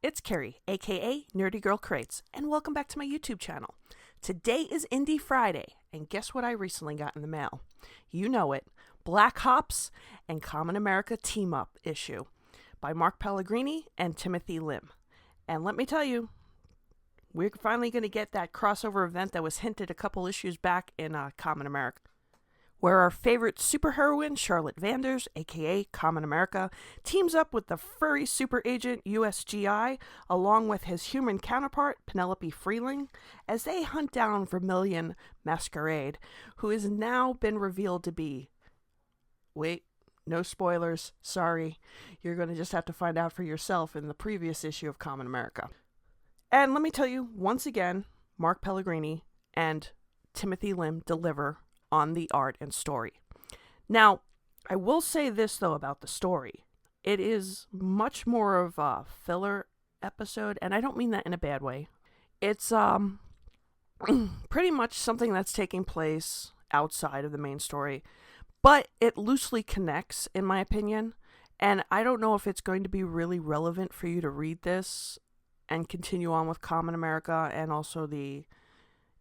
It's Carrie, aka Nerdy Girl Crates, and welcome back to my YouTube channel. Today is Indie Friday, and guess what I recently got in the mail? You know it, Black Hops and Kamen America Team Up issue by Mark Pellegrini and Timothy Lim. And let me tell you, we're finally going to get that crossover event that was hinted a couple issues back in Kamen America, where our favorite superheroine, Charlotte Vanders, aka Kamen America, teams up with the furry super agent USGI, along with his human counterpart, Penelope Freeling, as they hunt down Vermilion Masquerade, who has now been revealed to be... Wait, no spoilers, sorry. You're going to just have to find out for yourself in the previous issue of Kamen America. And let me tell you, once again, Mark Pellegrini and Timothy Lim deliver on the art and story. Now, I will say this, though, about the story. It is much more of a filler episode, and I don't mean that in a bad way. It's pretty much something that's taking place outside of the main story, but it loosely connects, in my opinion, and I don't know if it's going to be really relevant for you to read this and continue on with Kamen America and also the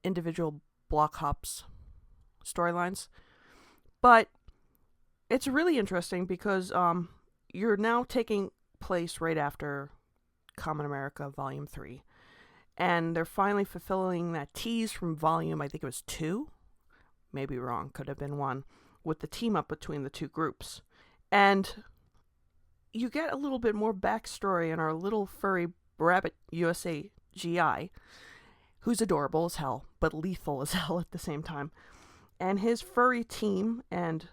individual Block Hops storylines, but it's really interesting because you're now taking place right after Kamen America Volume 3, and they're finally fulfilling that tease from Volume, I think it was 2, maybe wrong, could have been 1, with the team up between the two groups, and you get a little bit more backstory in our little furry rabbit USA GI, who's adorable as hell, but lethal as hell at the same time, and his furry team and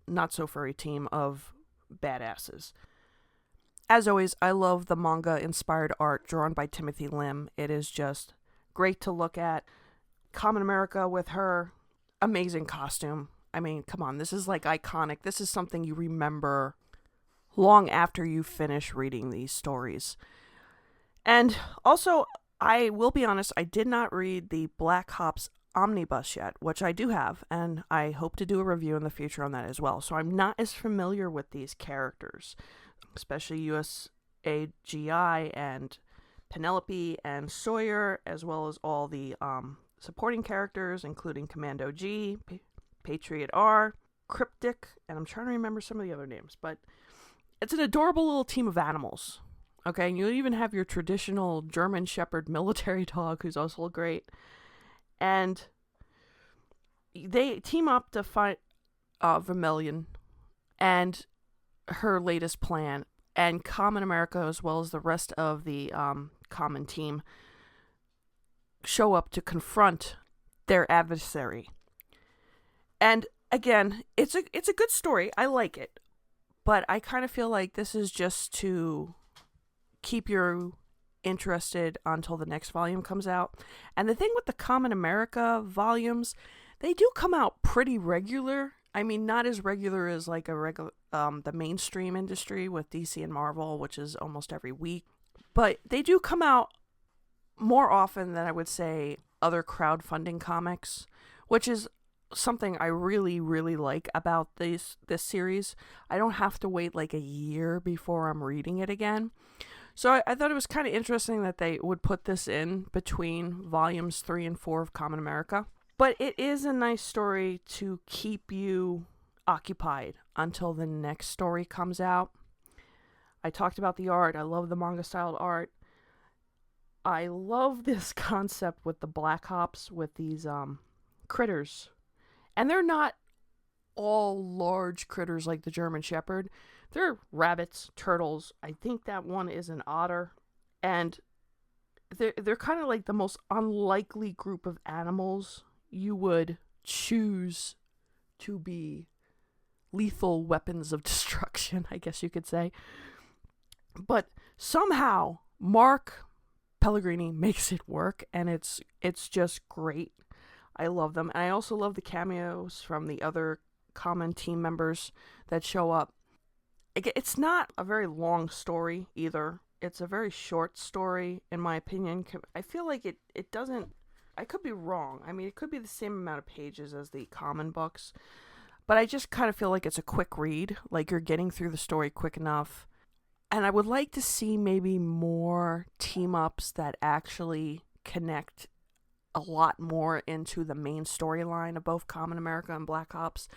not so furry team of badasses. As always, I love the manga inspired art drawn by Timothy Lim. It is just great to look at. Kamen America with her amazing costume. I mean, come on, this is like iconic. This is something you remember long after you finish reading these stories. And also, I will be honest, I did not read the Black Hops Omnibus yet, which I do have, and I hope to do a review in the future on that as well. So I'm not as familiar with these characters, especially USAGI and Penelope and Sawyer, as well as all the supporting characters, including Commando G, Patriot R, Cryptic, and I'm trying to remember some of the other names, but it's an adorable little team of animals. Okay, and you even have your traditional German Shepherd military dog, who's also great. And they team up to fight Vermilion and her latest plan. And Kamen America, as well as the rest of the Kamen team, show up to confront their adversary. And again, it's a good story. I like it. But I kind of feel like this is just to keep you interested until the next volume comes out. And the thing with the Kamen America volumes, they do come out pretty regular. I mean, not as regular as like a regular the mainstream industry with DC and Marvel, which is almost every week, but they do come out more often than I would say other crowdfunding comics, which is something I really like about this series. I don't have to wait like a year before I'm reading it again. So I thought it was kind of interesting that they would put this in between volumes 3 and 4 of Kamen America. But it is a nice story to keep you occupied until the next story comes out. I talked about the art. I love the manga-styled art. I love this concept with the Black Hops, with these critters. And they're not all large critters like the German Shepherd. They're rabbits, turtles. I think that one is an otter. And they're kind of like the most unlikely group of animals you would choose to be lethal weapons of destruction, I guess you could say. But somehow Mark Pellegrini makes it work, and it's just great. I love them. And I also love the cameos from the other Kamen team members that show up. It's not a very long story either. It's a very short story, in my opinion. I feel like it doesn't... I could be wrong. I mean, it could be the same amount of pages as the Kamen books. But I just kind of feel like it's a quick read. Like, you're getting through the story quick enough. And I would like to see maybe more team ups that actually connect a lot more into the main storyline of both Kamen America and Black Ops.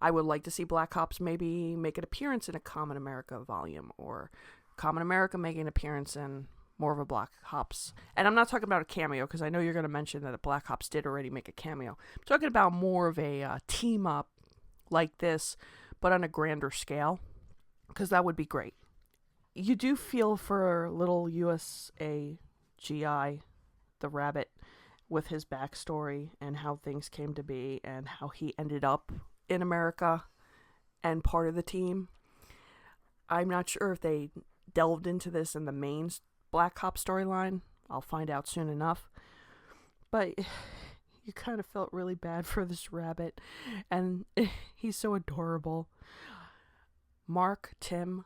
I would like to see Black Ops maybe make an appearance in a Kamen America volume, or Kamen America making an appearance in more of a Black Ops. And I'm not talking about a cameo, because I know you're going to mention that Black Ops did already make a cameo. I'm talking about more of a team up like this, but on a grander scale, because that would be great. You do feel for little USA GI, the rabbit, with his backstory and how things came to be and how he ended up in America and part of the team. I'm not sure if they delved into this in the main Black Ops storyline. I'll find out soon enough. But you kind of felt really bad for this rabbit, and he's so adorable. Mark, Tim,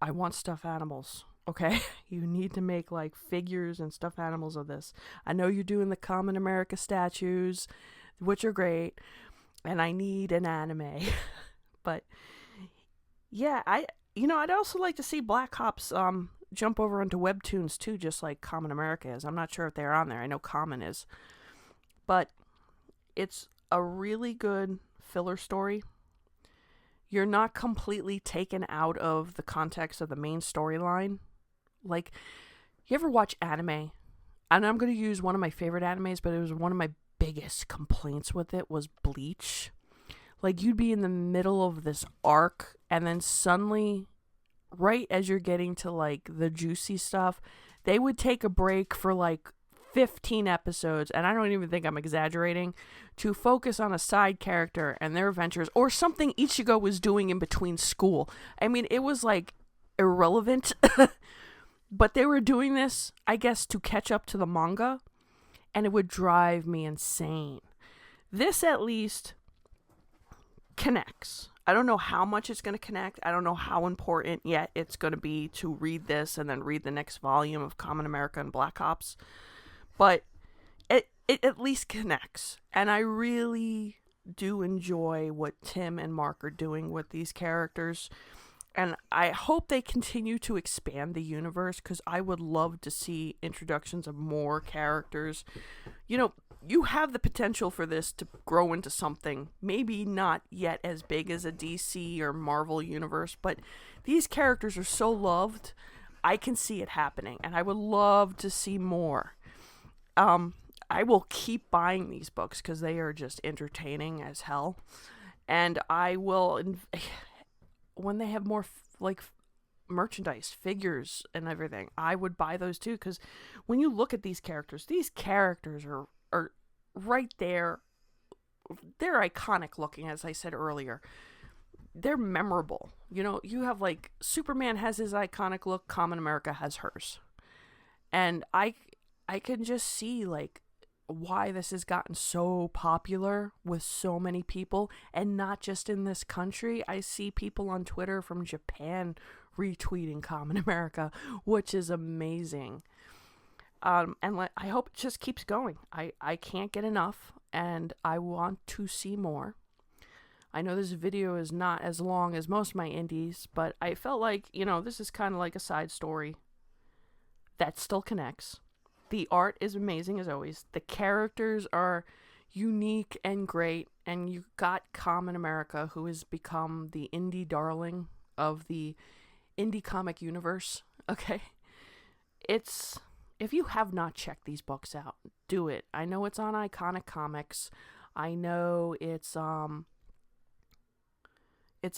I want stuffed animals. Okay, you need to make like figures and stuffed animals of this. I know you're doing the Kamen America statues, which are great, and I need an anime. But yeah, I'd also like to see Black Ops jump over onto webtoons too, just like Kamen America is. I'm not sure if they're on there. I know Kamen is, but it's a really good filler story. You're not completely taken out of the context of the main storyline. Like, you ever watch anime? And I'm going to use one of my favorite animes, but it was one of my biggest complaints with it was Bleach. Like, you'd be in the middle of this arc, and then suddenly, right as you're getting to, like, the juicy stuff, they would take a break for, like, 15 episodes, and I don't even think I'm exaggerating, to focus on a side character and their adventures, or something Ichigo was doing in between school. I mean, it was, like, irrelevant. But they were doing this, I guess, to catch up to the manga, and it would drive me insane. This, at least, connects. I don't know how much it's going to connect. I don't know how important yet it's going to be to read this and then read the next volume of Kamen America and Black Ops. But it at least connects. And I really do enjoy what Tim and Mark are doing with these characters. And I hope they continue to expand the universe, because I would love to see introductions of more characters. You know, you have the potential for this to grow into something, maybe not yet as big as a DC or Marvel universe, but these characters are so loved, I can see it happening, and I would love to see more. I will keep buying these books because they are just entertaining as hell, and I will... when they have more merchandise, figures, and everything, I would buy those too, because when you look at these characters are right there. They're iconic looking, as I said earlier. They're memorable. You know, you have like Superman has his iconic look, Kamen America has hers. And I can just see like why this has gotten so popular with so many people, and not just in this country. I see people on Twitter from Japan retweeting Kamen America, which is amazing. And I hope it just keeps going. I can't get enough, and I want to see more. I know this video is not as long as most of my indies, but I felt like, this is kind of like a side story that still connects. The art is amazing as always. The characters are unique and great. And you got Kamen America, who has become the indie darling of the indie comic universe. Okay? If you have not checked these books out, do it. I know it's on Iconic Comics. I know it's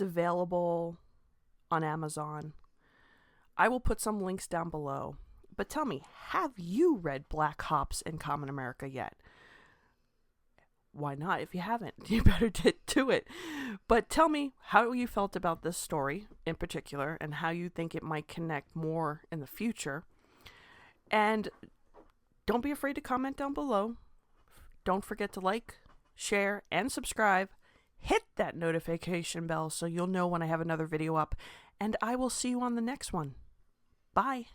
available on Amazon. I will put some links down below. But tell me, have you read Black Ops and Kamen America yet? Why not? If you haven't, you better do it. But tell me how you felt about this story in particular, and how you think it might connect more in the future. And don't be afraid to comment down below. Don't forget to like, share, and subscribe. Hit that notification bell so you'll know when I have another video up. And I will see you on the next one. Bye.